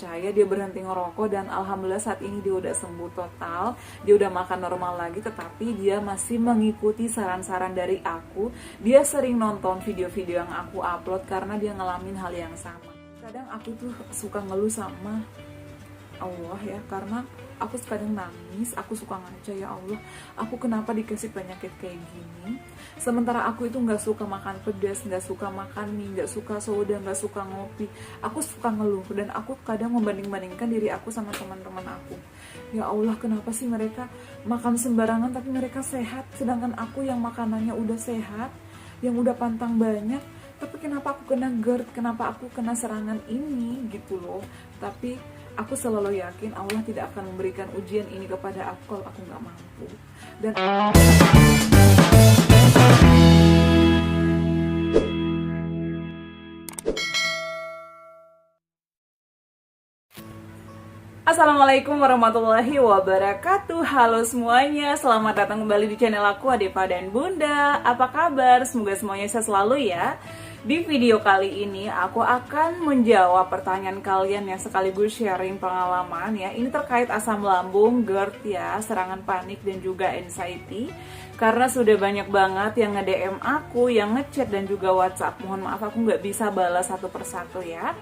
percaya, dia berhenti ngerokok dan alhamdulillah saat ini dia udah sembuh total, dia udah makan normal lagi. Tetapi dia masih mengikuti saran-saran dari aku. Dia sering nonton video-video yang aku upload karena dia ngalamin hal yang sama. Kadang aku tuh suka ngeluh sama Allah ya, karena aku kadang nangis, aku suka ngaca, ya Allah, aku kenapa dikasih penyakit kayak gini, sementara aku itu nggak suka makan pedas, nggak suka makan mie, nggak suka soda, nggak suka ngopi. Aku suka ngeluh dan aku kadang membanding-bandingkan diri aku sama teman-teman aku. Ya Allah, kenapa sih mereka makan sembarangan tapi mereka sehat, sedangkan aku yang makanannya udah sehat, yang udah pantang banyak, tapi kenapa aku kena GERD, kenapa aku kena serangan ini gitu loh. Tapi aku selalu yakin Allah tidak akan memberikan ujian ini kepada aku kalau aku nggak mampu. Dan Assalamualaikum warahmatullahi wabarakatuh. Halo semuanya, selamat datang kembali di channel aku, Adepa dan Bunda. Apa kabar? Semoga semuanya sehat selalu ya. Di video kali ini aku akan menjawab pertanyaan kalian yang sekaligus sharing pengalaman ya. Ini terkait asam lambung, GERD ya, serangan panik dan juga anxiety. Karena sudah banyak banget yang nge-DM aku, yang ngechat dan juga WhatsApp. Mohon maaf aku nggak bisa balas satu persatu ya.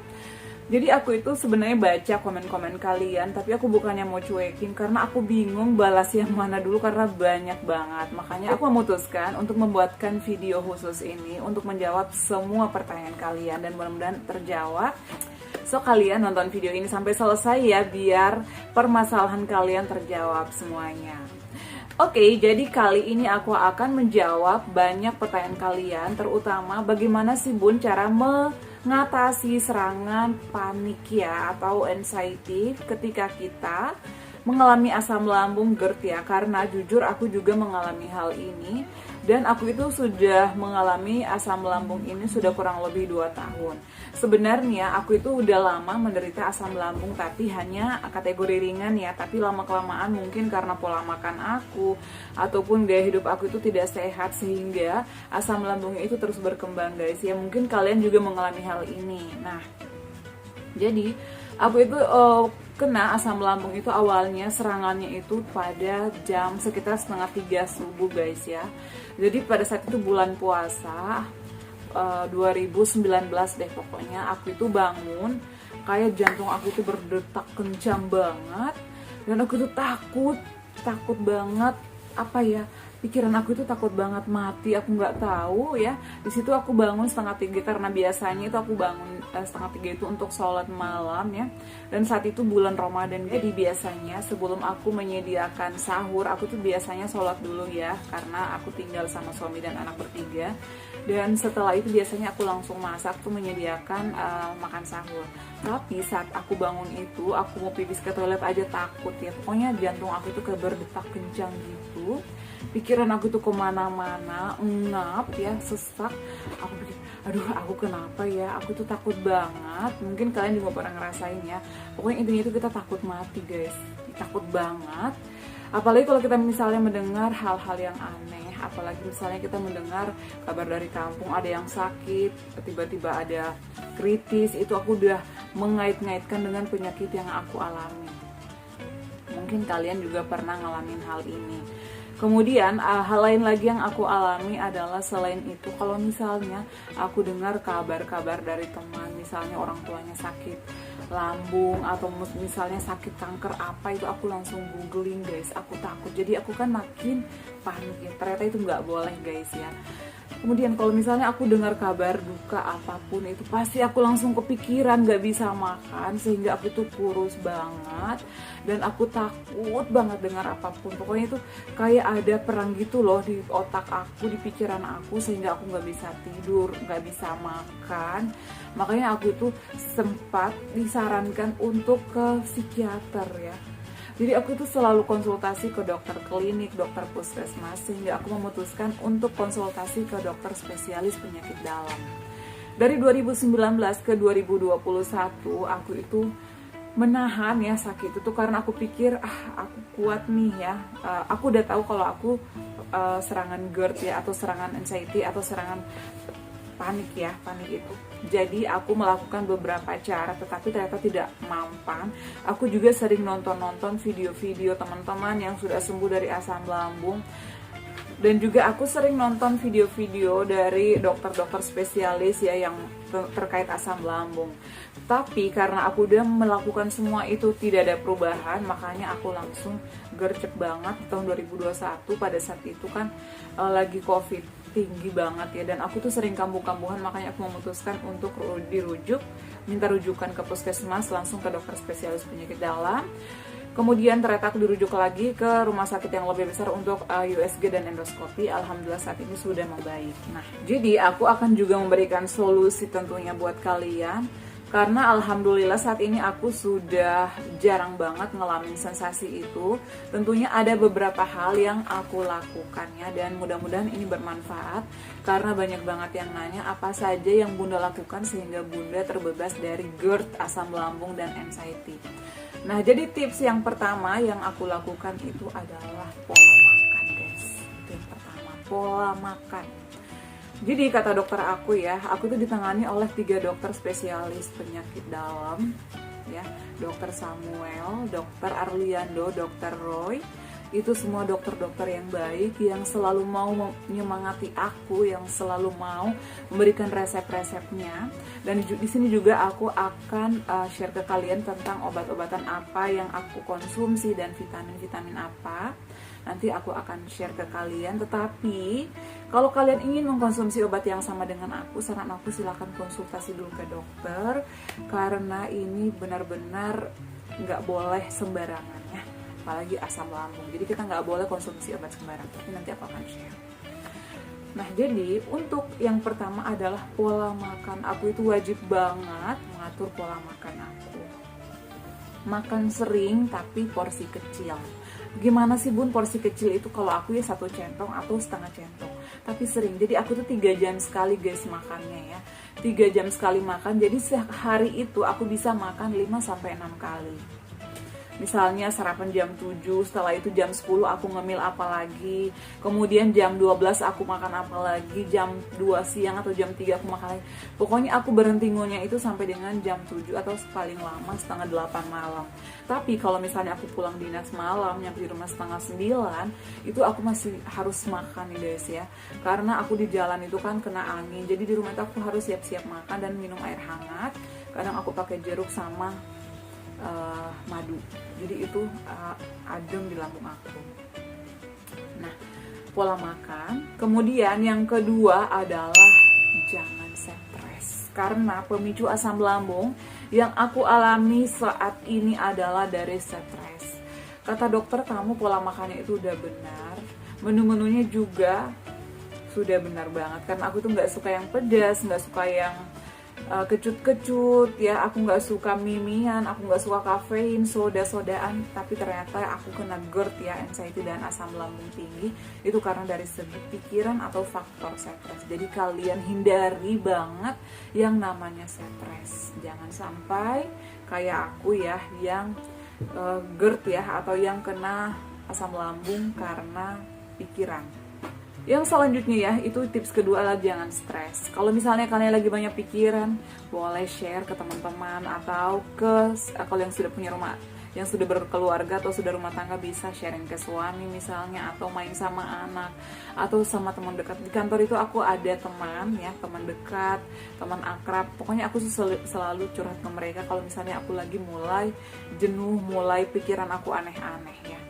Jadi aku itu sebenarnya baca komen-komen kalian, tapi aku bukannya mau cuekin karena aku bingung balas yang mana dulu karena banyak banget. Makanya aku memutuskan untuk membuatkan video khusus ini untuk menjawab semua pertanyaan kalian dan mudah-mudahan terjawab. So kalian nonton video ini sampai selesai ya biar permasalahan kalian terjawab semuanya. Oke, jadi kali ini aku akan menjawab banyak pertanyaan kalian, terutama bagaimana sih Bun cara mengatasi serangan panik ya atau anxiety ketika kita mengalami asam lambung GERD ya. Karena jujur aku juga mengalami hal ini dan aku itu sudah mengalami asam lambung ini sudah kurang lebih 2 tahun. Sebenarnya aku itu udah lama menderita asam lambung tapi hanya kategori ringan ya, tapi lama-kelamaan mungkin karena pola makan aku ataupun gaya hidup aku itu tidak sehat sehingga asam lambungnya itu terus berkembang guys ya. Mungkin kalian juga mengalami hal ini. Nah, jadi aku itu kena asam lambung itu awalnya serangannya itu pada jam sekitar 2:30 subuh guys ya. Jadi pada saat itu bulan puasa 2019 deh pokoknya, aku itu bangun kayak jantung aku tuh berdetak kencang banget dan aku tuh takut banget, apa ya, pikiran aku itu takut banget mati, aku nggak tahu ya. Di situ aku bangun 2:30 karena biasanya itu aku bangun 2:30 itu untuk sholat malam ya. Dan saat itu bulan Ramadan, jadi biasanya sebelum aku menyediakan sahur, aku tuh biasanya sholat dulu ya, karena aku tinggal sama suami dan anak bertiga. Dan setelah itu biasanya aku langsung masak tuh menyediakan makan sahur. Tapi saat aku bangun itu, aku mau pipis ke toilet aja takut ya. Pokoknya jantung aku tuh kayak berdetak kencang gitu. Pikiran aku tuh kemana-mana, ngap ya, sesak. Aku pikir, aduh aku kenapa ya, aku tuh takut banget. Mungkin kalian juga pernah ngerasain ya. Pokoknya intinya itu kita takut mati guys, takut banget. Apalagi kalau kita misalnya mendengar hal-hal yang aneh, apalagi misalnya kita mendengar kabar dari kampung ada yang sakit, tiba-tiba ada kritis, itu aku udah mengait-ngaitkan dengan penyakit yang aku alami. Mungkin kalian juga pernah ngalamin hal ini. Kemudian hal lain lagi yang aku alami adalah selain itu, kalau misalnya aku dengar kabar-kabar dari teman, misalnya orang tuanya sakit lambung atau misalnya sakit kanker apa, itu aku langsung googling guys, aku takut. Jadi aku kan makin panik ya, ternyata itu nggak boleh guys ya. Kemudian kalau misalnya aku dengar kabar duka apapun itu pasti aku langsung kepikiran gak bisa makan sehingga aku tuh kurus banget dan aku takut banget dengar apapun. Pokoknya itu kayak ada perang gitu loh di otak aku, di pikiran aku, sehingga aku gak bisa tidur, gak bisa makan. Makanya aku itu sempat disarankan untuk ke psikiater ya. Jadi aku tuh selalu konsultasi ke dokter klinik, dokter puskesmas, sehingga aku memutuskan untuk konsultasi ke dokter spesialis penyakit dalam. Dari 2019 ke 2021 aku itu menahan ya sakit itu karena aku pikir aku kuat nih ya. Aku udah tahu kalau aku serangan GERD ya, atau serangan anxiety atau serangan panik ya, panik itu. Jadi aku melakukan beberapa cara tetapi ternyata tidak mampan. Aku juga sering nonton-nonton video-video teman-teman yang sudah sembuh dari asam lambung. Dan juga aku sering nonton video-video dari dokter-dokter spesialis ya yang terkait asam lambung. Tapi karena aku udah melakukan semua itu tidak ada perubahan, makanya aku langsung gercep banget tahun 2021 pada saat itu kan lagi COVID tinggi banget ya, dan aku tuh sering kambuh-kambuhan, makanya aku memutuskan untuk dirujuk, minta rujukan ke puskesmas langsung ke dokter spesialis penyakit dalam. Kemudian ternyata aku dirujuk lagi ke rumah sakit yang lebih besar untuk USG dan endoskopi. Alhamdulillah saat ini sudah membaik. Nah, jadi aku akan juga memberikan solusi tentunya buat kalian. Karena alhamdulillah saat ini aku sudah jarang banget ngalamin sensasi itu. Tentunya ada beberapa hal yang aku lakukan ya, dan mudah-mudahan ini bermanfaat. Karena banyak banget yang nanya apa saja yang Bunda lakukan sehingga Bunda terbebas dari GERD, asam lambung, dan anxiety. Nah, jadi tips yang pertama yang aku lakukan itu adalah pola makan, guys. Itu yang pertama, pola makan. Jadi kata dokter aku ya, aku tuh ditangani oleh 3 dokter spesialis penyakit dalam, ya, dokter Samuel, dokter Arliando, dokter Roy. Itu semua dokter-dokter yang baik, yang selalu mau menyemangati aku, yang selalu mau memberikan resep-resepnya. Dan di sini juga aku akan share ke kalian tentang obat-obatan apa yang aku konsumsi dan vitamin-vitamin apa. Nanti aku akan share ke kalian. Tetapi kalau kalian ingin mengkonsumsi obat yang sama dengan aku, saran aku silakan konsultasi dulu ke dokter, karena ini benar-benar nggak boleh sembarangan ya, apalagi asam lambung. Jadi kita nggak boleh konsumsi obat sembarangan, tapi nanti aku akan share. Nah, jadi untuk yang pertama adalah pola makan. Aku itu wajib banget mengatur pola makan aku. Makan sering tapi porsi kecil. Gimana sih Bun porsi kecil itu? Kalau aku ya 1 centong atau setengah centong, tapi sering. Jadi aku tuh 3 jam sekali guys makannya ya, 3 jam sekali makan. Jadi sehari itu aku bisa makan 5-6 kali. Misalnya sarapan jam 7, setelah itu jam 10 aku ngemil apa lagi, kemudian jam 12 aku makan apa lagi, jam 2 siang atau jam 3 aku makan lagi. Pokoknya aku berhenti ngunyah itu sampai dengan jam 7 atau paling lama setengah 8 malam. Tapi kalau misalnya aku pulang dinas malam, nyampe di rumah setengah 9, itu aku masih harus makan nih guys ya. Karena aku di jalan itu kan kena angin, jadi di rumah itu aku harus siap-siap makan dan minum air hangat. Kadang aku pakai jeruk sama madu, jadi itu adem di lambung aku. Nah, pola makan. Kemudian yang kedua adalah jangan stres, karena pemicu asam lambung yang aku alami saat ini adalah dari stres. Kata dokter, kamu pola makannya itu udah benar, menu-menunya juga sudah benar banget, karena aku tuh nggak suka yang pedas, nggak suka yang kecut-kecut ya, aku nggak suka mimian, aku nggak suka kafein, soda-sodaan. Tapi ternyata aku kena GERD ya, anxiety dan asam lambung tinggi, itu karena dari segi pikiran atau faktor stres. Jadi kalian hindari banget yang namanya stres, jangan sampai kayak aku ya yang GERD ya, atau yang kena asam lambung karena pikiran. Yang selanjutnya ya, itu tips kedua adalah jangan stres. Kalau misalnya kalian lagi banyak pikiran, boleh share ke teman-teman, atau kalau yang sudah punya rumah, yang sudah berkeluarga atau sudah rumah tangga, bisa sharing ke suami misalnya, atau main sama anak, atau sama teman dekat. Di kantor itu aku ada teman ya, teman dekat, teman akrab. Pokoknya aku selalu curhat ke mereka kalau misalnya aku lagi mulai jenuh, mulai pikiran aku aneh-aneh ya.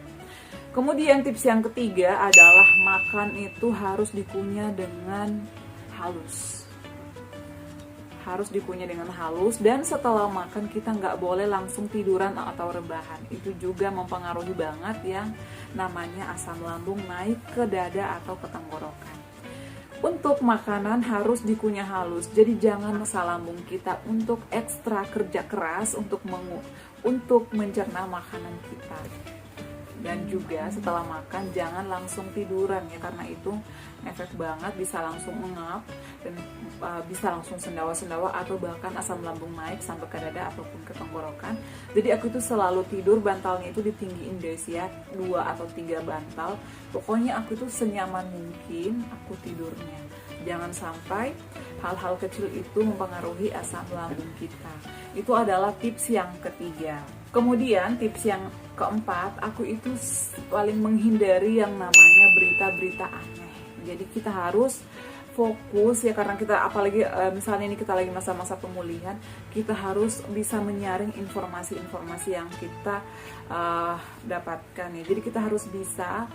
Kemudian tips yang ketiga adalah makan itu harus dikunyah dengan halus. Harus dikunyah dengan halus, dan setelah makan kita nggak boleh langsung tiduran atau rebahan. Itu juga mempengaruhi banget yang namanya asam lambung naik ke dada atau ke tenggorokan. Untuk makanan harus dikunyah halus, jadi jangan maksa lambung kita untuk ekstra kerja keras untuk mencerna makanan kita. Dan juga setelah makan jangan langsung tiduran ya, karena itu efek banget, bisa langsung mengap dan bisa langsung sendawa-sendawa atau bahkan asam lambung naik sampai ke dada ataupun ke tenggorokan. Jadi aku itu selalu tidur bantalnya itu ditinggiin guys ya, 2 atau 3 bantal. Pokoknya aku itu senyaman mungkin aku tidurnya. Jangan sampai hal-hal kecil itu mempengaruhi asam lambung kita. Itu adalah tips yang ketiga. Kemudian tips yang keempat, aku itu paling menghindari yang namanya berita-berita aneh. Jadi kita harus fokus ya, karena kita apalagi misalnya ini kita lagi masa-masa pemulihan, kita harus bisa menyaring informasi-informasi yang kita dapatkan ya. Jadi kita harus bisa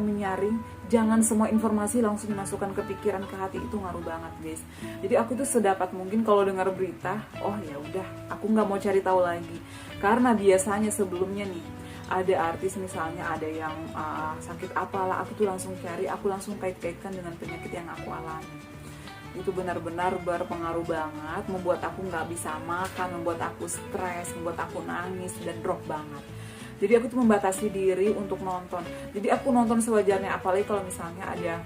menyaring. Jangan semua informasi langsung dimasukkan ke pikiran, ke hati, itu ngaruh banget guys. Jadi aku tuh sedapat mungkin kalau dengar berita, oh ya udah, aku nggak mau cari tahu lagi. Karena biasanya sebelumnya nih ada artis misalnya ada yang sakit apalah, aku tuh langsung cari, aku langsung kait-kaitkan dengan penyakit yang aku alami. Itu benar-benar berpengaruh banget, membuat aku nggak bisa makan, membuat aku stres, membuat aku nangis dan drop banget. Jadi aku tuh membatasi diri untuk nonton. Jadi aku nonton sewajarnya, apalagi kalau misalnya ada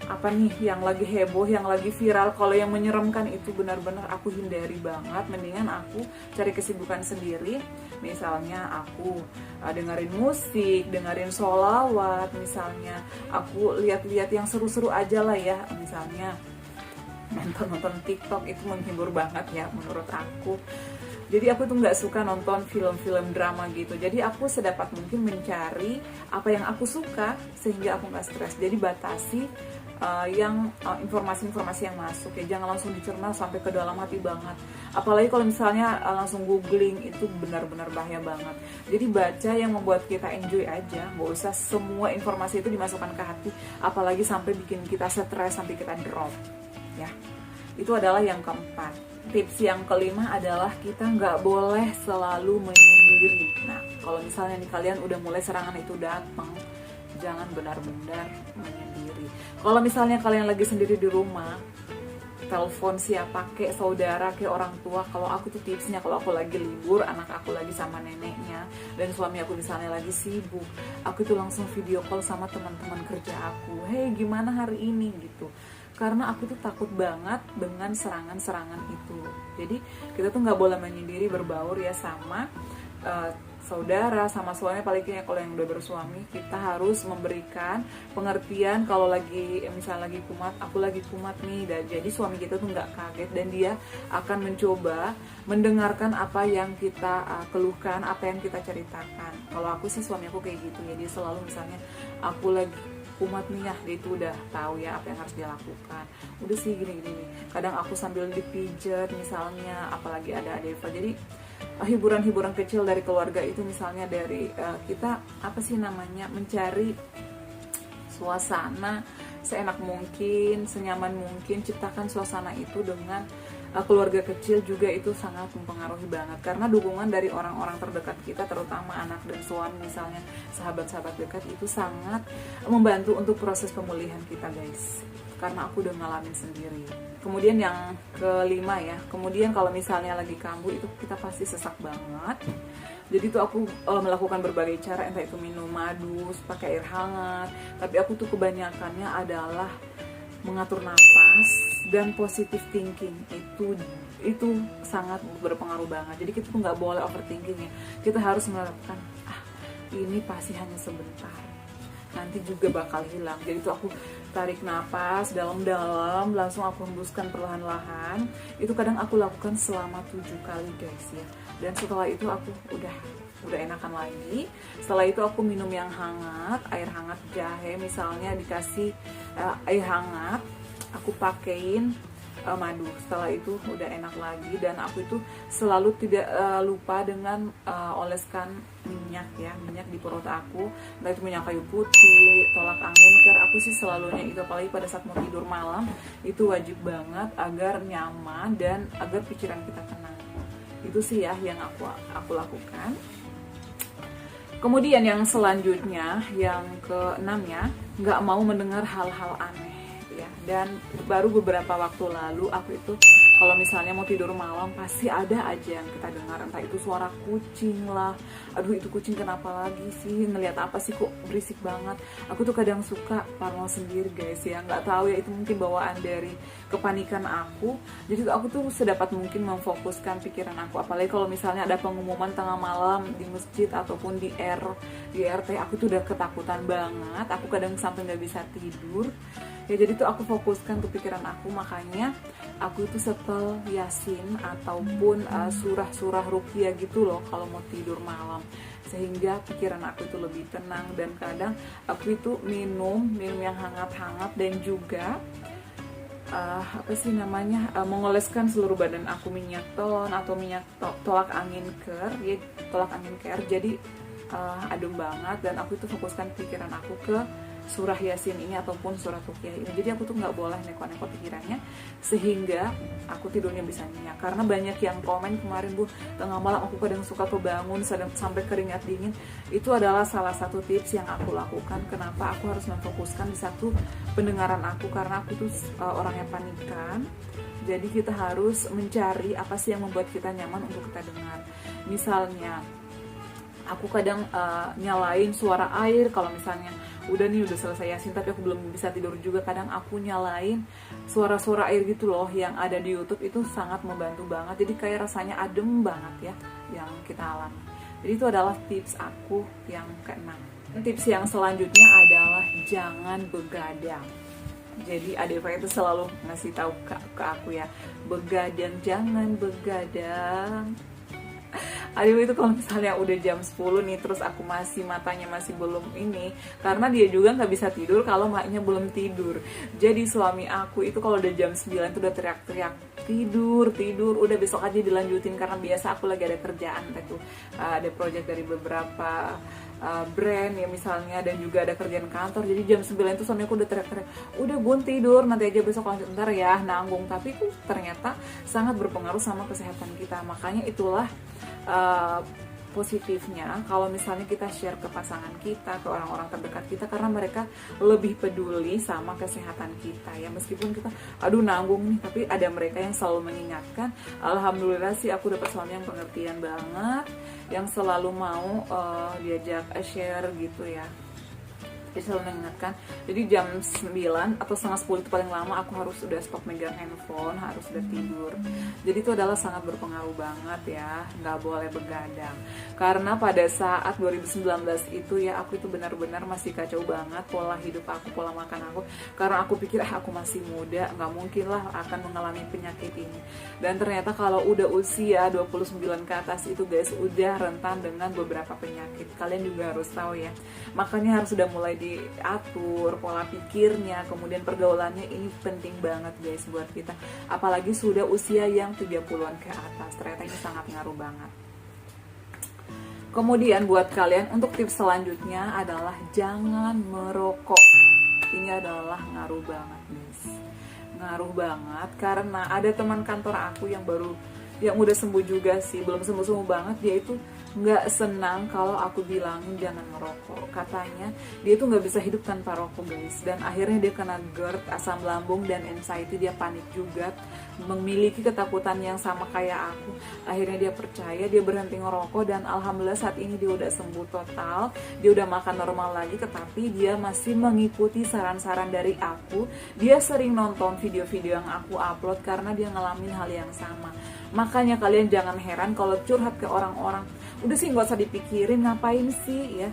apa nih yang lagi heboh, yang lagi viral. Kalau yang menyeramkan itu benar-benar aku hindari banget. Mendingan aku cari kesibukan sendiri. Misalnya aku dengerin musik, dengerin sholawat, misalnya aku lihat-lihat yang seru-seru aja lah ya. Misalnya nonton TikTok itu menghibur banget ya menurut aku. Jadi aku tuh nggak suka nonton film-film drama gitu. Jadi aku sedapat mungkin mencari apa yang aku suka sehingga aku nggak stres. Jadi batasi informasi-informasi yang masuk ya. Jangan langsung dicerna sampai ke dalam hati banget. Apalagi kalau misalnya langsung googling, itu benar-benar bahaya banget. Jadi baca yang membuat kita enjoy aja. Nggak usah semua informasi itu dimasukkan ke hati. Apalagi sampai bikin kita stres, sampai kita drop ya. Itu adalah yang keempat. Tips yang kelima adalah kita nggak boleh selalu menyendiri. Nah, kalau misalnya nih kalian udah mulai serangan itu datang, jangan benar-benar menyendiri. Kalau misalnya kalian lagi sendiri di rumah, telepon siapa, kayak saudara, kayak orang tua. Kalau aku tuh tipsnya, kalau aku lagi libur, anak aku lagi sama neneknya, dan suami aku misalnya lagi sibuk, aku tuh langsung video call sama teman-teman kerja aku. Hey, gimana hari ini gitu. Karena aku tuh takut banget dengan serangan-serangan itu. Jadi kita tuh nggak boleh menyendiri, berbaur ya sama saudara, sama suami. Apalagi kalau yang udah bersuami, kita harus memberikan pengertian. Kalau lagi misalnya lagi kumat, aku lagi kumat nih, dan jadi suami kita tuh nggak kaget, dan dia akan mencoba mendengarkan apa yang kita keluhkan, apa yang kita ceritakan. Kalau aku sih, suami aku kayak gitu ya, dia selalu misalnya aku lagi kumat nih ya, dia itu udah tahu ya apa yang harus dia lakukan. Udah sih gini-gini nih. Kadang aku sambil dipijet misalnya, apalagi ada Adeva. Jadi hiburan-hiburan kecil dari keluarga itu, misalnya dari kita mencari suasana seenak mungkin, senyaman mungkin, ciptakan suasana itu dengan keluarga kecil juga. Itu sangat mempengaruhi banget, karena dukungan dari orang-orang terdekat kita, terutama anak dan suami, misalnya sahabat-sahabat dekat, itu sangat membantu untuk proses pemulihan kita guys, karena aku udah ngalamin sendiri. Kemudian yang kelima ya, kemudian kalau misalnya lagi kambuh itu kita pasti sesak banget. Jadi tuh aku melakukan berbagai cara, entah itu minum madu, pakai air hangat, tapi aku tuh kebanyakannya adalah mengatur napas dan positive thinking. Itu sangat berpengaruh banget. Jadi kita tuh nggak boleh overthinking ya. Kita harus menerapkan, ini pasti hanya sebentar, nanti juga bakal hilang. Jadi tuh aku tarik napas dalam-dalam, langsung aku hembuskan perlahan-lahan. Itu kadang aku lakukan selama 7 kali guys ya. Dan setelah itu aku udah enakan lagi. Setelah itu aku minum yang hangat, air hangat jahe misalnya, dikasih air hangat, aku pakein madu. Setelah itu udah enak lagi. Dan aku itu selalu tidak lupa dengan oleskan minyak di perut aku, entah itu minyak kayu putih, tolak angin. Karena aku sih selalunya itu, apalagi pada saat mau tidur malam, itu wajib banget agar nyaman dan agar pikiran kita tenang. Itu sih ya yang aku lakukan. Kemudian yang selanjutnya, yang keenam ya, nggak mau mendengar hal-hal aneh ya. Dan baru beberapa waktu lalu aku itu kalau misalnya mau tidur malam pasti ada aja yang kita dengar, entah itu suara kucing lah, aduh itu kucing kenapa lagi sih, ngelihat apa sih kok berisik banget. Aku tuh kadang suka parno sendiri guys ya, nggak tahu ya, itu mungkin bawaan dari kepanikan aku. Jadi aku tuh sedapat mungkin memfokuskan pikiran aku, apalagi kalau misalnya ada pengumuman tengah malam di masjid ataupun di RT, aku tuh udah ketakutan banget, aku kadang sampai nggak bisa tidur ya. Jadi tuh aku fokuskan ke pikiran aku, makanya aku itu setel Yasin ataupun surah-surah ruqyah gitu loh kalau mau tidur malam, sehingga pikiran aku itu lebih tenang. Dan kadang aku itu minum yang hangat-hangat, dan juga mengoleskan seluruh badan aku minyak telon atau minyak tolak angin ker ya, tolak angin ker, jadi adem banget. Dan aku itu fokuskan pikiran aku ke surah Yasin ini ataupun surat ruqyah ini. Jadi aku tuh nggak boleh neko-neko pikirannya, sehingga aku tidurnya bisa nyenyak. Karena banyak yang komen kemarin, Bu, tengah malam aku kadang suka kebangun sampai keringat dingin. Itu adalah salah satu tips yang aku lakukan. Kenapa aku harus memfokuskan di satu pendengaran aku, karena aku tuh orang yang panikan. Jadi kita harus mencari apa sih yang membuat kita nyaman untuk kita dengar. Misalnya aku kadang nyalain suara air kalau misalnya udah selesai Yasin tapi aku belum bisa tidur juga, kadang aku nyalain suara-suara air gitu loh yang ada di YouTube. Itu sangat membantu banget, jadi kayak rasanya adem banget ya yang kita alami. Jadi itu adalah tips aku yang keenam. Tips yang selanjutnya adalah jangan begadang. Jadi Adeva itu selalu ngasih tahu ke aku ya, begadang, jangan begadang. Aduh, itu kalau misalnya udah jam 10 nih, terus aku matanya masih belum ini, karena dia juga nggak bisa tidur kalau maknya belum tidur. Jadi suami aku itu kalau udah jam 9 itu udah teriak-teriak, tidur, udah besok aja dilanjutin, karena biasa aku lagi ada kerjaan itu, ada project dari beberapa brand ya misalnya, dan juga ada kerjaan kantor. Jadi jam 9 itu suami aku udah teriak-teriak, udah Bun tidur, nanti aja besok lanjut, ntar ya, nanggung. Tapi itu ternyata sangat berpengaruh sama kesehatan kita. Makanya itulah positifnya kalau misalnya kita share ke pasangan kita, ke orang-orang terdekat kita, karena mereka lebih peduli sama kesehatan kita ya. Meskipun kita nanggung nih, tapi ada mereka yang selalu mengingatkan. Alhamdulillah sih aku dapat suami yang pengertian banget, yang selalu mau diajak share gitu ya. Dia selalu mengingatkan. Jadi jam 9 atau setengah 10 itu paling lama aku harus udah stop megang handphone, harus udah tidur. Jadi itu adalah sangat berpengaruh banget ya, nggak boleh begadang. Karena pada saat 2019 itu ya, aku itu benar-benar masih kacau banget pola hidup aku, pola makan aku. Karena aku pikir aku masih muda, nggak mungkin lah akan mengalami penyakit ini. Dan ternyata kalau udah usia 29 ke atas itu guys, udah rentan dengan beberapa penyakit. Kalian juga harus tahu ya. Makanya harus udah mulai diatur pola pikirnya, kemudian pergaulannya. Ini penting banget guys buat kita, apalagi sudah usia yang 30-an ke atas. Ternyata ini sangat ngaruh banget. Kemudian buat kalian, untuk tips selanjutnya adalah jangan merokok. Ini adalah ngaruh banget guys, ngaruh banget. Karena ada teman kantor aku yang udah sembuh juga sih, belum sembuh banget. Dia itu nggak senang kalau aku bilangin jangan merokok. Katanya dia tuh nggak bisa hidup tanpa rokok guys. Dan akhirnya dia kena GERD, asam lambung, dan anxiety. Dia panik juga, memiliki ketakutan yang sama kayak aku. Akhirnya dia percaya, dia berhenti ngerokok, dan alhamdulillah saat ini dia udah sembuh total. Dia udah makan normal lagi, tetapi dia masih mengikuti saran-saran dari aku. Dia sering nonton video-video yang aku upload karena dia ngalamin hal yang sama. Makanya kalian jangan heran kalau curhat ke orang-orang, udah sih nggak usah dipikirin, ngapain sih ya,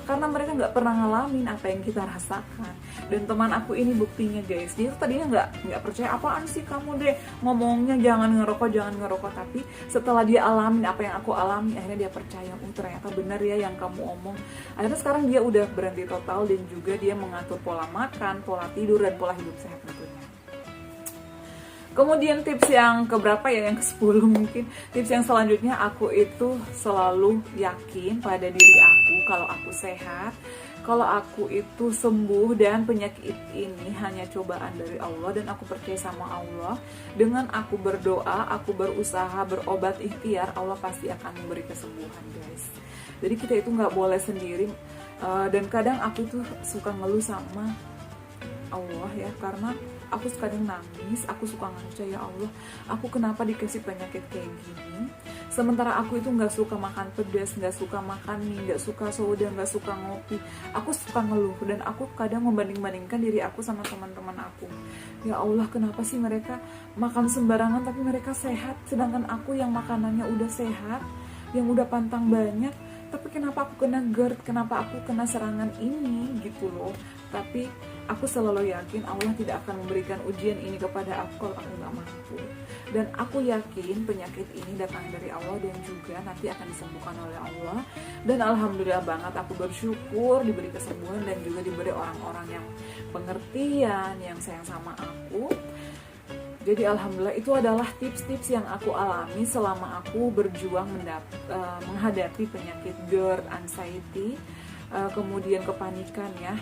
karena mereka nggak pernah ngalamin apa yang kita rasakan. Dan teman aku ini buktinya guys, dia tadinya nggak percaya, apaan sih kamu deh ngomongnya jangan ngerokok, tapi setelah dia alamin apa yang aku alami, akhirnya dia percaya, ternyata benar ya yang kamu omong. Akhirnya sekarang dia udah berhenti total, dan juga dia mengatur pola makan, pola tidur, dan pola hidup sehat tentunya. Kemudian tips yang keberapa ya, yang ke-10 mungkin. Tips yang selanjutnya, aku itu selalu yakin pada diri aku kalau aku sehat, kalau aku itu sembuh, dan penyakit ini hanya cobaan dari Allah, dan aku percaya sama Allah. Dengan aku berdoa, aku berusaha, berobat ikhtiar, Allah pasti akan memberi kesembuhan guys. Jadi kita itu nggak boleh sendiri. Dan kadang aku tuh suka ngeluh sama Allah ya, karena aku kadang nangis, aku suka ngaca, ya Allah, aku kenapa dikasih penyakit kayak gini. Sementara aku itu nggak suka makan pedas, nggak suka makan mie, nggak suka soda, nggak suka ngopi. Aku suka ngeluh dan aku kadang membanding-bandingkan diri aku sama teman-teman aku. Ya Allah, kenapa sih mereka makan sembarangan tapi mereka sehat, sedangkan aku yang makanannya udah sehat, yang udah pantang banyak, tapi kenapa aku kena GERD, kenapa aku kena serangan ini gitu loh. Tapi aku selalu yakin Allah tidak akan memberikan ujian ini kepada aku kalau aku nggak mampu. Dan aku yakin penyakit ini datang dari Allah dan juga nanti akan disembuhkan oleh Allah. Dan alhamdulillah banget aku bersyukur diberi kesembuhan dan juga diberi orang-orang yang pengertian, yang sayang sama aku. Jadi alhamdulillah itu adalah tips-tips yang aku alami selama aku berjuang menghadapi penyakit GERD, anxiety, kemudian kepanikan ya.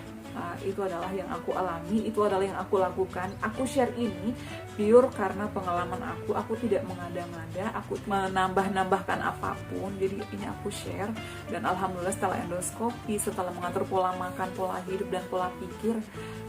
Itu adalah yang aku alami, itu adalah yang aku lakukan. Aku share ini pure karena pengalaman aku tidak mengada-ngada, aku menambah-nambahkan apapun. Jadi ini aku share, dan alhamdulillah setelah endoskopi, setelah mengatur pola makan, pola hidup, dan pola pikir,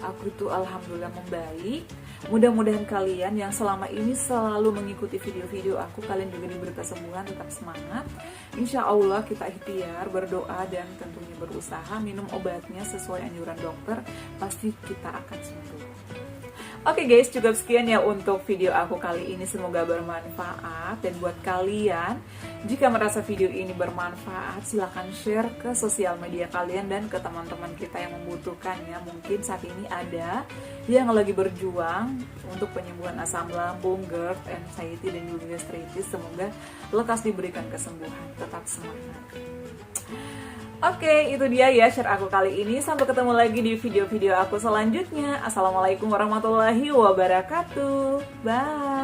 aku itu alhamdulillah membaik. Mudah-mudahan kalian yang selama ini selalu mengikuti video-video aku, kalian juga diberi kesembuhan, tetap semangat. Insya Allah kita ikhtiar, berdoa, dan tentunya berusaha minum obatnya sesuai anjuran dokter, pasti kita akan sembuh. Oke guys, cukup sekian ya untuk video aku kali ini, semoga bermanfaat. Dan buat kalian, jika merasa video ini bermanfaat, silahkan share ke sosial media kalian dan ke teman-teman kita yang membutuhkannya. Mungkin saat ini ada yang lagi berjuang untuk penyembuhan asam lambung, GERD, anxiety, dan juga gastritis. Semoga lekas diberikan kesembuhan, tetap semangat. Oke, itu dia ya share aku kali ini. Sampai ketemu lagi di video-video aku selanjutnya. Assalamualaikum warahmatullahi wabarakatuh. Bye.